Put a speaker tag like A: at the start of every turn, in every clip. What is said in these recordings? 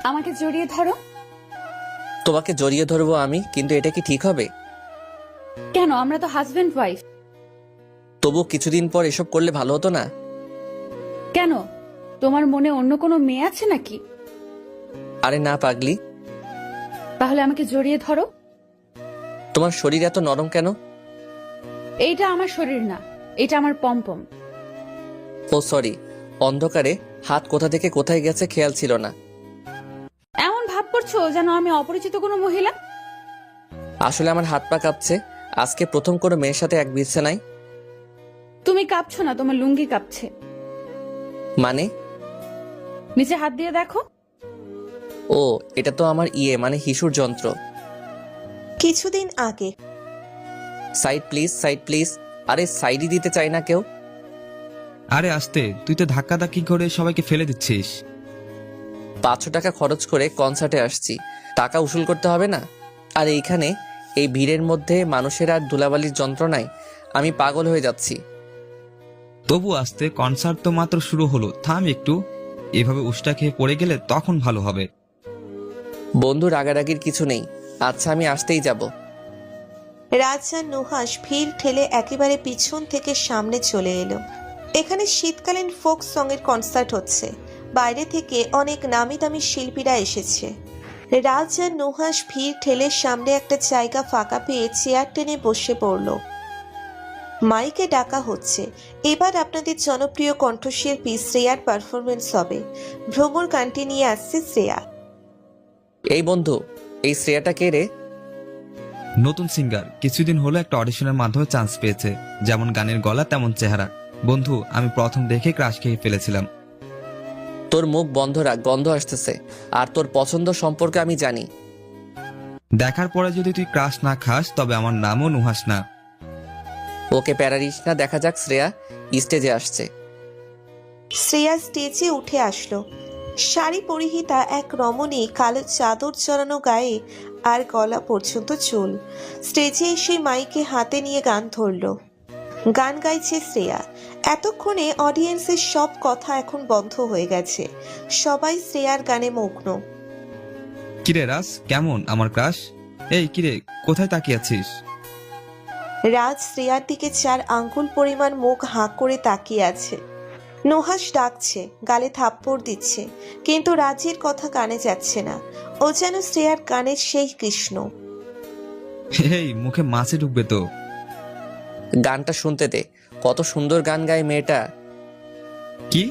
A: আমাকে জড়িয়ে ধরো।
B: তোমাকে জড়িয়ে ধরবো আমি, কিন্তু এটা কি ঠিক হবে?
A: কেন? আমরা তো হাজবেন্ড ওয়াইফ।
B: তবু কিছুদিন পর এসব করলে ভালো হতো না?
A: কেন? তোমার মনে অন্য কোনো মেয়ে আছে নাকি?
B: আরে না পাগলি।
A: তাহলে আমাকে জড়িয়ে ধরো।
B: তোমার শরীর এত নরম কেন?
A: এইটা আমার শরীর না, এটা আমার পমপম।
B: ও সরি, অন্ধকারে হাত কোথা থেকে কোথায় গেছে খেয়াল ছিল না।
A: এমন ভাব করছো যেন আমি অপরিচিত কোনো মহিলা।
B: আসলে আমার হাত পা কাঁপছে। আজকে প্রথম কোনো মেয়ের সাথে এক বিছানায়।
A: তুমি কাঁপছো না, তোমার লুঙ্গি কাঁপছে।
B: মানে?
A: নিচে হাত দিয়ে দেখো।
B: ও, এটা তো আমার মানে হিসুর যন্ত্র।
C: কিছুদিন আগে।
B: Side please, side please. আরে সাইডই দিতে চাই না কেউ।
D: আরে আস্তে, তুই তো ধাক্কাধাক্কি করে সবাইকে ফেলে দিচ্ছিস।
B: 500 টাকা খরচ করে কনসার্টে আসছি, টাকা উসুল করতে হবে না? আর এইখানে এই ভিড়ের মধ্যে মানুষের আর ধুলাবালির যন্ত্রণায় আমি পাগল হয়ে যাচ্ছি।
D: তবু আস্তে, কনসার্ট তো মাত্র শুরু হলো, থাম একটু। এভাবে উষ্টা খেয়ে পড়ে গেলে তখন ভালো হবে।
B: বন্ধু, রাগারাগির কিছু নেই। আচ্ছা, আমি আসতেই যাব।
C: রাজ আর নুহাস ভিড় ঠেলে একেবারে পিছন থেকে সামনে চলে এলো। এখানে শীতকালীন ফোক সং এর কনসার্ট হচ্ছে। বাইরে থেকে অনেক নামি দামি শিল্পীরা এসেছে। রাজ আর নুহাস ভিড় ঠেলে সামনে একটা জায়গা ফাঁকা পেয়ে চেয়ার টেনে বসে পড়ল। মাইকে ডাকা হচ্ছে, এবার আপনাদের জনপ্রিয় কণ্ঠশিল্পী শ্রেয়ার পারফরমেন্স হবে। ভ্রমর গানটি নিয়ে আসছে শ্রেয়া।
B: এই বন্ধু, এই শ্রেয়াটা কে রে?
D: নতুন সিঙ্গার, কিছুদিন হলো একটা অডিশনের মাধ্যমে চান্স পেয়েছে। যেমন গানের গলা তেমন চেহারা। বন্ধু, আমি প্রথম দেখে ক্রাশ খেয়ে ফেলেছিলাম।
B: তোর মুখ বন্ধ রাখ, গন্ধ আসতেছে। আর তোর পছন্দ সম্পর্কে আমি জানি।
D: দেখার পরে যদি তুই ক্রাশ না খাস তবে আমার নামও নুহাস না।
B: ওকে প্যারারিস না, দেখা যাক। শ্রেয়া স্টেজে আসছে।
C: শ্রেয়া স্টেজে উঠে আসলো। শাড়ি পরিহিতা এক রমণী, কালো চাদর জড়ানো গায়ে আর গলা পর্যন্ত চুল। স্টেজে এসে মাইকে হাতে নিয়ে গান ধরলো। গান গাইছে শ্রেয়া। এতক্ষণে অডিয়েন্সের সব কথা এখন বন্ধ হয়ে গেছে। সবাই শ্রেয়ার গানে মগ্ন।
D: কিরে রাজ, কেমন আমার ক্রাশ? এই কিরে, কোথায় তাকিয়ে আছিস?
C: রাজ শ্রেয়ার দিকে 4 আঙ্গুল পরিমাণ মুখ হাঁ করে তাকিয়ে আছে। নুহাস ডাকছে, গালে থাপ্পড় দিচ্ছে, কিন্তু রাজের কথা কানে যাচ্ছে না। ও যেন শ্রেয়ার কানের সেই কৃষ্ণ।
D: এই মুখে মাছে ঢুকবে তো।
B: গানটা শুনতে দে, কত সুন্দর গান গায় মেয়েটা।
D: কি?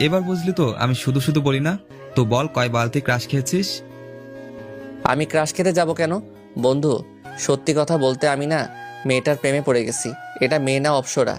D: এবার বুঝলি তো আমি শুধু শুধু বলি না। তো বল, কয় বালতি ক্রাশ খেয়েছিস?
B: আমি ক্রাশ খেতে যাব কেন? বন্ধু, সত্যি কথা বলতে আমি না মেয়েটার প্রেমে পড়ে গেছি। এটা মেয়ে না, অপ্সরা।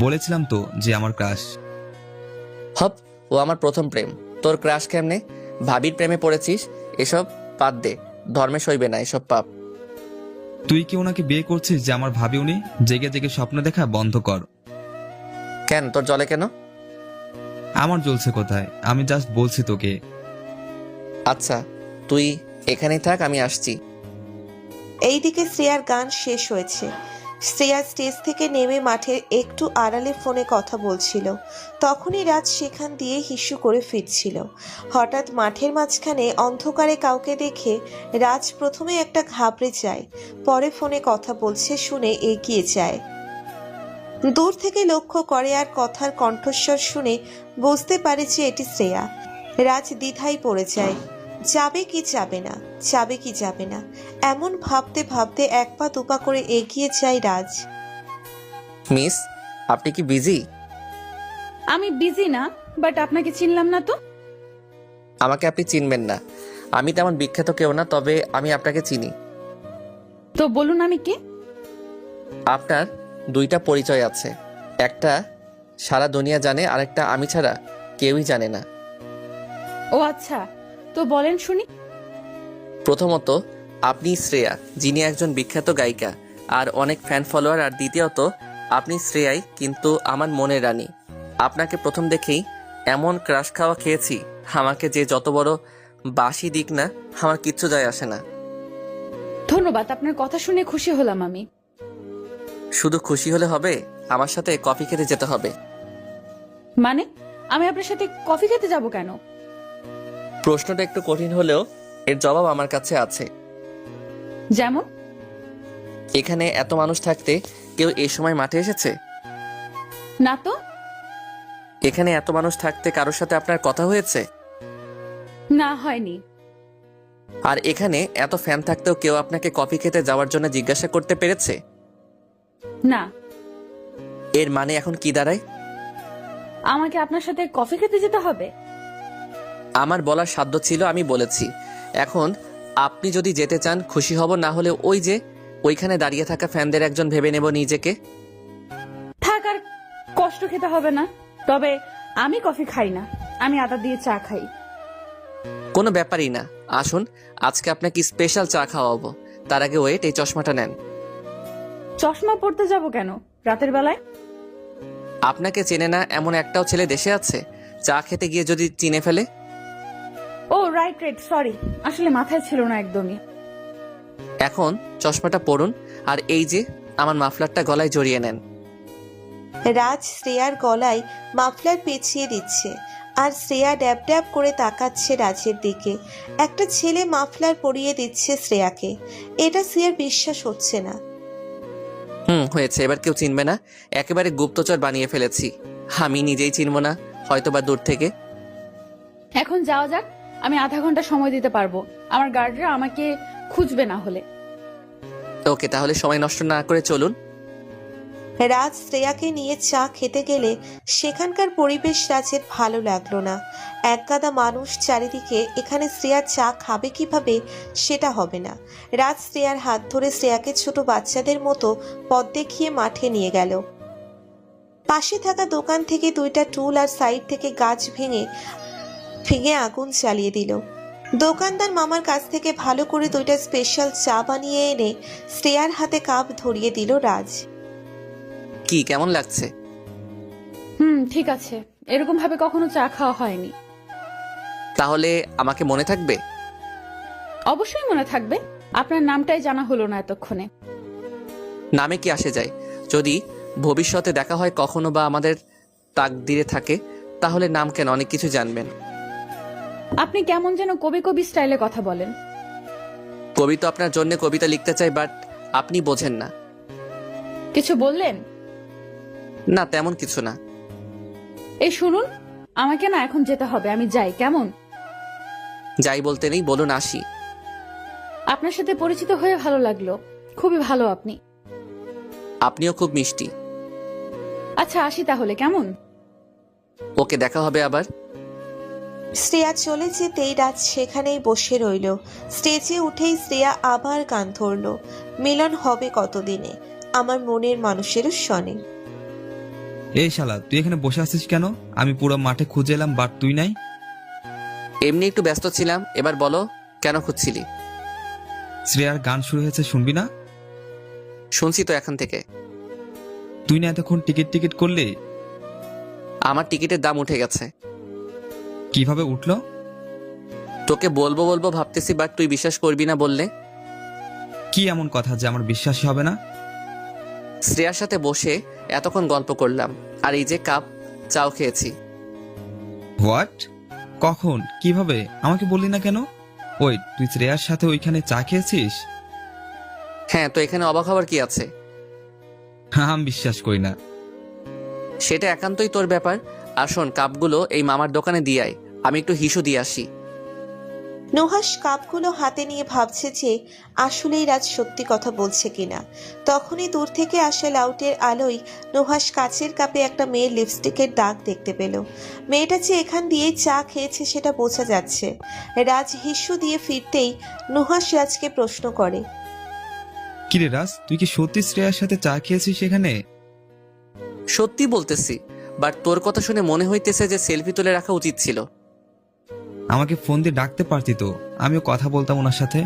D: বলেছিলাম তো যে আমার ক্রাশ।
B: হপ, ও আমার প্রথম প্রেম। তোর ক্রাশ কেমনে? ভাবির প্রেমে পড়েছিস? এসব বাদ দে, ধর্মে সইবে না এসব পাপ।
D: তুই কি ওনাকে বিয়ে করছিস যে আমার ভাবি? উনি জেগে জেগে স্বপ্ন দেখা বন্ধ কর।
B: কেন, তোর জলে কেন?
D: আমার জ্বলছে কোথায়? আমি জাস্ট বলছি তোকে।
B: আচ্ছা, তুই এখানেই থাক, আমি আসছি।
C: এইদিকে শ্রেয়ার গান শেষ হয়েছে। শ্রেয়া স্টেজ থেকে নেমে মাঠের একটু আড়ালে ফোনে কথা বলছিল। তখনই রাজ সেখান দিয়ে হিসু করে ফিরছিল। হঠাৎ মাঠের মাঝখানে অন্ধকারে কাউকে দেখে রাজ প্রথমে একটা ঘাবড়ে যায়, পরে ফোনে কথা বলছে শুনে এগিয়ে যায়। দূর থেকে লক্ষ্য করে আর কথার কণ্ঠস্বর শুনে বুঝতে পারে যে এটি শ্রেয়া। রাজ দ্বিধায় পড়ে যায়, যাবে কি যাবে না, যাবে কি যাবে না, এমন ভাবতে ভাবতে 1 পা 2 পা করে এগিয়ে যায় রাজ।
B: মিস, আপনি কি বিজি?
A: আমি বিজি না, বাট আপনাকে চিনলাম না তো।
B: আমাকে আপনি চিনবেন না, আমি তেমন বিখ্যাত কেউ না, তবে আমি আপনাকে চিনি।
A: তো বলুন আমি কে?
B: আপনার 2টা পরিচয় আছে। একটা সারা দুনিয়া জানে, আরেকটা আমি ছাড়া কেউই জানে না।
A: ও আচ্ছা, তো বলেন শুনি।
B: প্রথমত, আপনি শ্রেয়া, যিনি একজন বিখ্যাত গায়িকা আর অনেক ফ্যান ফলোয়ার। আর দ্বিতীয়ত, আপনি শ্রেয়াই কিন্তু আমার মনের রানী। আপনাকে প্রথম দেখেই এমন ক্রাশ খাওয়া খেয়েছি, আমাকে যে যত বড় বাসি দিক না, আমার কিচ্ছু যায় আসে না।
A: ধন্যবাদ, আপনার কথা শুনে খুশি হলাম আমি।
B: শুধু খুশি হলে হবে, আমার সাথে কফি খেতে যেতে হবে।
A: মানে? আমি আপনার সাথে কফি খেতে যাব কেন?
B: প্রশ্নটা একটু কঠিন হলেও এর জবাব আমার কাছে আছে।
A: যেমন?
B: এখানে এত মানুষ থাকতে কেউ এই সময় মাঠে এসেছে?
A: না তো।
B: এখানে এত মানুষ থাকতে কারোর সাথে আপনার কথা হয়েছে?
A: না, হয়নি।
B: আর এখানে এত ফ্যান থাকতেও কেউ আপনাকে কফি খেতে যাওয়ার জন্য জিজ্ঞাসা করতে পেরেছে?
A: না।
B: এর মানে এখন কি দাঁড়ায়?
A: আমাকে আপনার সাথে কফি খেতে যেতে হবে?
B: আমার বলার সাধ্য ছিল, আমি বলেছি। এখন আপনি যদি যেতে চান খুশি হব, না হলে ওই যে ওইখানে দাঁড়িয়ে থাকা ফ্যানদের একজন ভেবে নেব নিজেকে।
A: থাক, আর কষ্ট খেতে হবে না। তবে আমি কফি খাই না, আমি আদা দিয়ে চা খাই।
B: কোনো ব্যাপারই না, আসুন আজকে আপনাকে স্পেশাল চা খাওয়াবো। তার আগে ওয়েট, এই চশমাটা নেন।
A: চশমা পড়তে যাব কেন রাতের বেলায়?
B: আপনাকে চেনে না এমন একটাও ছেলে দেশে আছে চা খেতে গিয়ে যদি চিনে ফেলে?
A: ও রাইট রাইট, সরি, আসলে মাথায় ছিল না একদমই।
B: এখন চশমাটা পরুন, আর এই যে আমার মাফলারটা গলায় জড়িয়ে নেন।
C: রাজ শ্রেয়ার গলায় মাফলার পেঁচিয়ে দিচ্ছে, আর শ্রেয়া ড্যাব ড্যাব করে তাকাচ্ছে রাজের দিকে। একটা ছেলে মাফলার পরিয়ে দিচ্ছে শ্রেয়াকে, এটা শ্রেয়ার বিশ্বাস হচ্ছে না।
B: হয়েছে, এবার কেউ চিনবে না। একেবারে গুপ্তচর বানিয়ে ফেলেছি। আমি নিজেই চিনব না, হয়তোবা দূর থেকে।
A: এখন যাওয়া যাক, আমি আধা ঘন্টা সময় দিতে পারবো। আমার গার্ডরা আমাকে খুঁজবে না হলে।
B: ওকে, তাহলে সময় নষ্ট না করে চলুন।
C: রাজ শ্রেয়াকে নিয়ে চা খেতে গেলে সেখানকার পরিবেশ রাজের ভালো লাগলো না। একগাদা মানুষ চারিদিকে, এখানে শ্রেয়া চা খাবে কিভাবে সেটা হবে না। রাজ শ্রেয়ার হাত ধরে শ্রেয়াকে ছোট বাচ্চাদের মতো পথ দেখিয়ে মাঠে নিয়ে গেল। পাশে থাকা দোকান থেকে দুইটা টুল আর সাইড থেকে গাছ ভেঙে আগুন জ্বালিয়ে দিল। দোকানদার মামার কাছ থেকে ভালো করে দুইটা স্পেশাল চা বানিয়ে এনে শ্রেয়ার হাতে কাপ ধরিয়ে দিল রাজ।
B: কি কেমন লাগছে?
A: ঠিক আছে, এরকম ভাবে কখনো চা খাওয়া হয়নি।
B: তাহলে আমাকে মনে থাকবে?
A: অবশ্যই মনে থাকবে। আপনার নামটাই জানা হলো না এতক্ষণে।
B: নামে কি আসে যায়? যদি ভবিষ্যতে দেখা হয় কখনো বা আমাদের তাকদিরে থাকে, তাহলে নাম কেন, অনেক কিছু জানবেন।
A: আপনি কেমন যেন কবি কবি স্টাইলে কথা বলেন।
B: কবি তো আপনার জন্য কবিতা লিখতে চাই, বাট আপনি বোঝেন না।
A: কিছু বললেন?
B: না, তেমন কিছু না।
A: এই শুনুন, আমাকে না এখন যেতে হবে, আমি যাই, কেমন?
B: যাই বলতে নেই, বলুন আসি।
A: আপনার সাথে পরিচিত হয়ে ভালো লাগলো, খুবই ভালো আপনি।
B: আপনিও খুব মিষ্টি।
A: আচ্ছা আসি তাহলে, কেমন?
B: ওকে, দেখা হবে আবার।
C: শ্রেয়া চলে যেতেই রাজ সেখানেই বসে রইল। স্টেজে উঠেই শ্রেয়া আবার গান ধরল, মিলন হবে কতদিনে আমার মনের মানুষেরও শনে।
D: এই শালা, তুই এখানে বসে আছিস কেন? আমি পুরো মাঠে খুঁজে এলাম, বাট তুই নাই।
B: এমনি একটু ব্যস্ত ছিলাম। এবার বলো, কেন খুঁজছিলি?
D: শ্রেয়ার গান শুরু হয়েছে, শুনবি না?
B: শুনছি তো এখন থেকে।
D: তুই না এতক্ষণ টিকিট করলি?
B: আমার টিকিটের দাম উঠে গেছে।
D: কিভাবে উঠলো?
B: তোকে বলবো বলবো ভাবতেছি, বাট তুই বিশ্বাস করবি না বললে।
D: কি এমন কথা যে আমার বিশ্বাসই হবে না?
B: শ্রেয়ার সাথে বসে এতক্ষণ গল্প করলাম, আর এই যে কাপ চাও খেয়েছি।
D: হোয়াট? কখন? কিভাবে? আমাকে বললি না কেন? ওই, তুই শ্রেয়ার সাথে ওইখানে চা খেয়েছিস?
B: হ্যাঁ, তো এখানে অবাক হওয়ার কি আছে?
D: আমি বিশ্বাস করি না।
B: সেটা একান্তই তোর ব্যাপার। আর শোন, কাপগুলো এই মামার দোকানে দিয়ে আয়, আমি একটু হিসু দিয়ে আসি।
C: নুহাস কাপগুলো হাতে নিয়ে ভাবছে যে আসলেই রাজ সত্যি কথা বলছে কিনা। তখনই দূর থেকে আসা লাউটের আলোয় নুহাস কাচের কাপে একটা মেয়ের লিপস্টিকের দাগ দেখতে পেল। মেয়েটা যে এখান দিয়ে চা খেয়েছে সেটা বোঝা যাচ্ছে। রাজ হিস্যু দিয়ে ফিরতেই নুহাস রাজকে প্রশ্ন করে,
D: কিরে রাজ, তুই কি সত্যি শ্রেয়ার সাথে চা খেয়েছিস সেখানে?
B: সত্যি বলতেছি, বাট তোর কথা শুনে মনে হইতেছে যে সেলফি তুলে রাখা উচিত ছিল।
D: আমাকে ফোন দিয়ে ডাকতে পারতি তো, আমিও কথা বলতাম ওনার সাথে।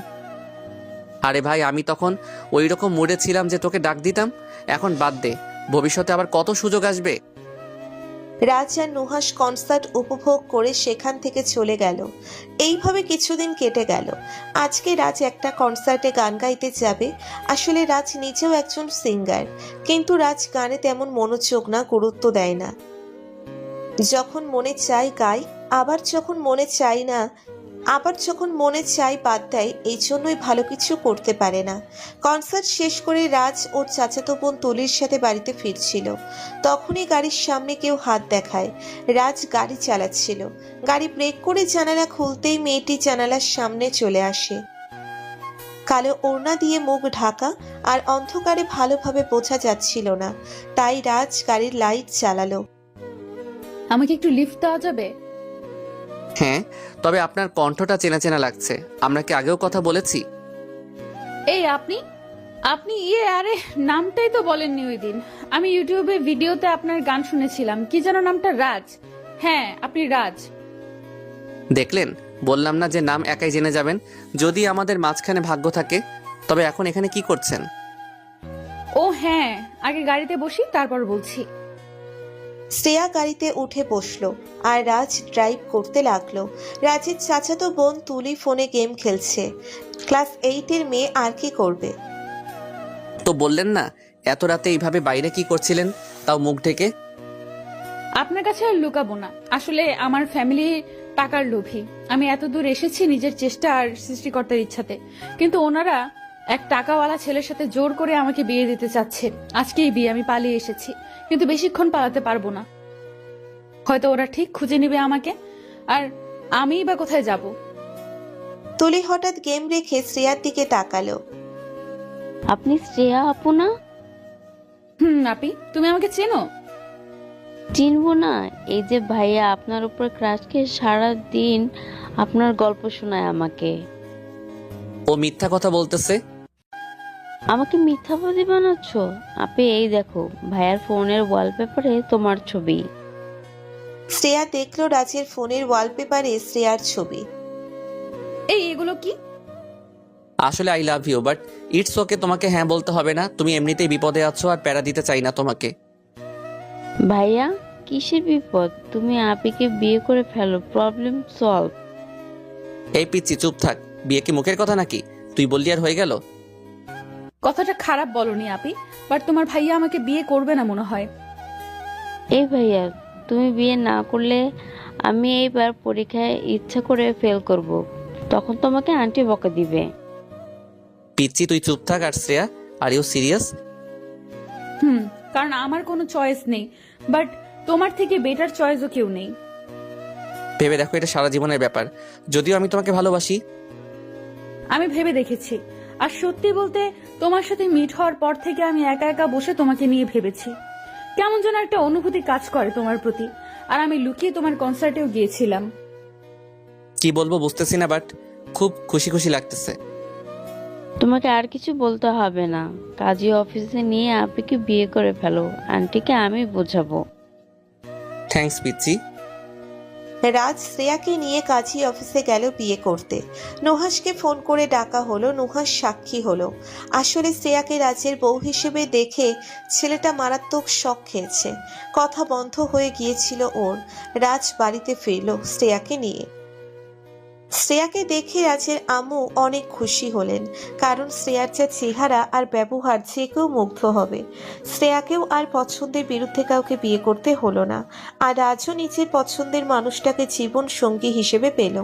B: আরে ভাই, আমি তখন ওই রকম মুডে ছিলাম যে তোকে ডাক দিতাম। এখন বাদ দে, ভবিষ্যতে আবার কত সুযোগ আসবে।
C: রাজ আর নুহাস কনসার্ট উপভোগ করে সেখান থেকে চলে গেল। এইভাবে কিছুদিন কেটে গেল। আজকে রাজ একটা কনসার্টে গান গাইতে যাবে। আসলে রাজ নিজেও একজন সিঙ্গার, কিন্তু রাজ গানে তেমন মনোযোগ না, গুরুত্ব দেয় না। যখন মনে চায় গায়, আবার যখন মনে চায় না আবার যখন মনে চাই বাদ দেয়, এই জন্যই ভালো কিছু করতে পারে না। কনসার্ট শেষ করে রাজ ওর চাচাতো বোন তুলির সাথে বাড়িতে ফিরছিল। তখনই গাড়ির সামনে কেউ হাত দেখায়। রাজ গাড়ি চালাচ্ছিল। গাড়ি ব্রেক করে জানালা খুলতেই মেয়েটি জানালার সামনে চলে আসে। কালো ওড়না দিয়ে মুখ ঢাকা, আর অন্ধকারে ভালোভাবে বোঝা যাচ্ছিল না, তাই রাজ গাড়ির লাইট চালালো।
A: আমাকে একটু লিফট দেওয়া যাবে?
B: হ্যাঁ, তবে আপনার কণ্ঠটা চেনা চেনা লাগছে। আমরা কি আগেও কথা বলেছি?
A: এই আপনি আপনি আরে নামটাই তো বলেননি ওই দিন। আমি ইউটিউবে ভিডিওতে আপনার গান শুনেছিলাম, কি যেন নামটা? রাজ। হ্যাঁ, আপনি রাজ।
B: দেখলেন, বললাম না যে নাম একাই জেনে যাবেন যদি আমাদের মাঝখানে ভাগ্য থাকে। তবে এখন এখানে কি করছেন?
A: ও হ্যাঁ, আগে গাড়িতে বসি, তারপর বলছি।
C: শ্রেয়া গাড়িতে উঠে বসলো আর রাজ ড্রাইভ করতে লাগলো। রাজের চাচাতো বোন তুলি ফোনে গেম খেলছে। ক্লাস 8-এর মেয়ে আর কি করবে?
B: তো বললেন না এত রাতে এইভাবে বাইরে কি করছিলেন, তাও মুখ ঢেকে?
A: আপনার কাছে আর লুকাবো না, আসলে আমার ফ্যামিলি টাকার লোভী। আমি এত দূর এসেছি নিজের চেষ্টা আর সৃষ্টিকর্তার ইচ্ছাতে, কিন্তু ওনারা এক টাকাওয়ালা ছেলের সাথে জোর করে আমাকে বিয়ে দিতে চাচ্ছে। আজকেই বিয়ে, আমি পালিয়ে এসেছি, কিন্তু বেশিক্ষণ পালাতে পারবো না। হয়তো ওরা ঠিক খুঁজে নেবে আমাকে, আর আমিই বা কোথায় যাব?
C: তুলি হঠাৎ গেম রেখে শ্রেয়ার দিকে তাকালো।
E: আপনি শ্রেয়া আপু না?
A: আপি, তুমি আমাকে চেনো?
E: চিনবো না? এই যে ভাইয়া আপনার উপর ক্রাশ খেয়ে সারা দিন আপনার গল্প শোনায় আমাকে।
B: ও মিথ্যা কথা বলতেছে।
E: আমাকে মিথ্যাবাদী বানাচ্ছ? আপনি এই দেখো, ভাইয়ার ফোনের ওয়ালপেপারে তোমার ছবি।
C: শ্রেয়া দেখলো রাজের ফোনের ওয়ালপেপারে শ্রেয়ার ছবি।
A: এগুলো কি?
B: আসলে I love you, but it's okay. তোমাকে হ্যাঁ বলতে হবে না, তুমি এমনিতেই বিপদে আছো আর প্যারা দিতে চাই না তোমাকে।
E: ভাইয়া কিসের বিপদ? তুমি আপিকে বিয়ে করে ফেলো, প্রবলেম সলভ।
B: এই পিচ্ছি চুপ থাক। বিয়ে কি মুখের কথা নাকি? তুই বললি আর হয়ে গেল?
A: কথাটা খারাপ বলনি আপি, বাট তোমার ভাইয়া আমাকে বিয়ে করবে না মনে হয়।
E: এই ভাইয়া, তুমি বিয়ে না করলে আমি এইবার পরীক্ষায় ইচ্ছা করে ফেল করব, তখন তোমাকে আন্টি বকা দিবে।
B: পিচ্ছি তুই চুপ থাক। আর শ্রেয়া, আর ইউ সিরিয়াস?
A: কারণ আমার কোনো চয়েস নেই, বাট তোমার থেকে বেটার চয়েসও কেউ নেই।
B: ভেবে দেখো, এটা সারা জীবনের ব্যাপার। যদিও আমি তোমাকে ভালোবাসি।
A: আমি ভেবে দেখেছি, আর সত্যি বলতে তোমার সাথে মিট হওয়ার পর থেকে আমি একা একা বসে তোমাকে নিয়ে ভেবেছি। কেমন যেন একটা অনুভূতি কাজ করে তোমার প্রতি, আর আমি লুকিয়ে তোমার কনসার্টেও গিয়েছিলাম।
B: কি বলবো বুঝতেছি না, বাট খুব খুশি খুশি লাগতেছে।
E: তোমাকে আর কিছু বলতে হবে না, কাজী অফিসে নিয়ে আপিকে বিয়ে করে ফেলো, আন্টিকে আমি বোঝাবো।
B: থ্যাঙ্কস পিচ্ছি।
C: রাজ শ্রেয়াকে নিয়ে কাজী অফিসে গেল বিয়ে করতে। নুহাসকে ফোন করে ডাকা হলো, নুহাস সাক্ষী হলো। আসলে শ্রেয়াকে রাজের বউ হিসেবে দেখে ছেলেটা মারাত্মক শক খেয়েছে। কথা বন্ধ হয়ে গিয়েছিল ওর। রাজ বাড়িতে ফিরল শ্রেয়াকে নিয়ে। শ্রেয়াকে দেখে রাজের আম্মু অনেক খুশি হলেন, কারণ শ্রেয়ার যা চেহারা আর ব্যবহার যে কেউ মুগ্ধ হবে। শ্রেয়াকেও আর পছন্দের বিরুদ্ধে কাউকে বিয়ে করতে হলো না, আর রাজও নিজের পছন্দের মানুষটাকে জীবন সঙ্গী হিসেবে পেল।